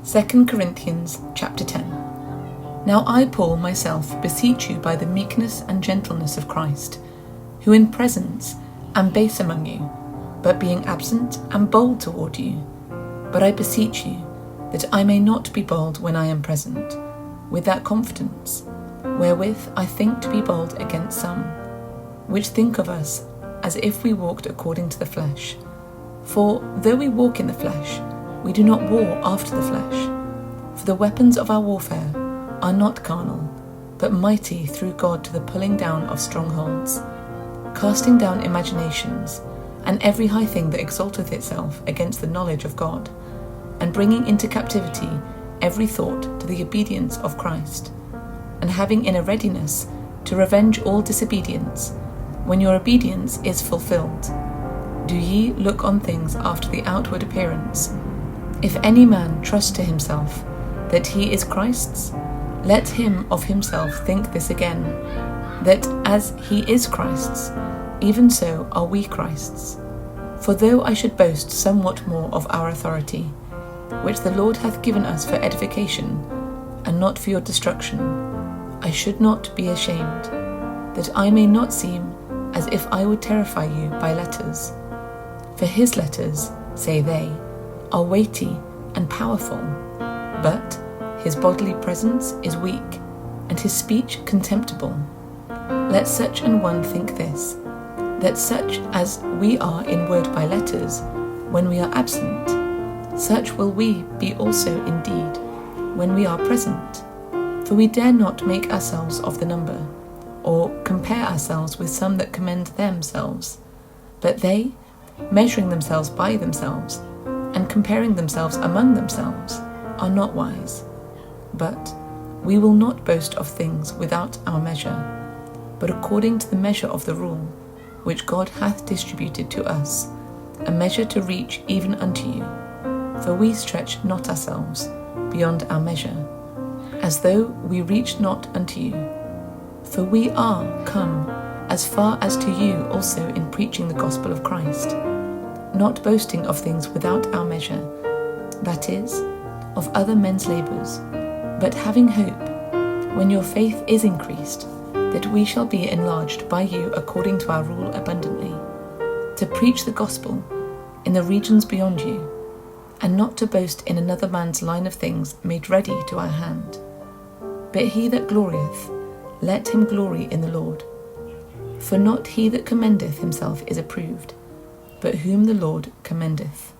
2 Corinthians chapter 10. Now I, Paul, myself, beseech you by the meekness and gentleness of Christ, who in presence am base among you, but being absent am bold toward you. But I beseech you, that I may not be bold when I am present, with that confidence, wherewith I think to be bold against some, which think of us as if we walked according to the flesh. For though we walk in the flesh, we do not war after the flesh. For the weapons of our warfare are not carnal, but mighty through God to the pulling down of strongholds, casting down imaginations, and every high thing that exalteth itself against the knowledge of God, and bringing into captivity every thought to the obedience of Christ, and having in a readiness to revenge all disobedience, when your obedience is fulfilled. Do ye look on things after the outward appearance? If any man trust to himself that he is Christ's, let him of himself think this again, that as he is Christ's, even so are we Christ's. For though I should boast somewhat more of our authority, which the Lord hath given us for edification, and not for your destruction, I should not be ashamed, that I may not seem as if I would terrify you by letters. For his letters, say they, are weighty and powerful, but his bodily presence is weak, and his speech contemptible. Let such an one think this, that such as we are in word by letters, when we are absent, such will we be also indeed, when we are present. For we dare not make ourselves of the number, or compare ourselves with some that commend themselves, but they, measuring themselves by themselves, and comparing themselves among themselves, are not wise. But we will not boast of things without our measure, but according to the measure of the rule, which God hath distributed to us, a measure to reach even unto you. For we stretch not ourselves beyond our measure, as though we reached not unto you. For we are come as far as to you also in preaching the gospel of Christ, not boasting of things without our measure, that is, of other men's labours, but having hope, when your faith is increased, that we shall be enlarged by you according to our rule abundantly, to preach the gospel in the regions beyond you, and not to boast in another man's line of things made ready to our hand. But he that glorieth, let him glory in the Lord. For not he that commendeth himself is approved, but whom the Lord commendeth.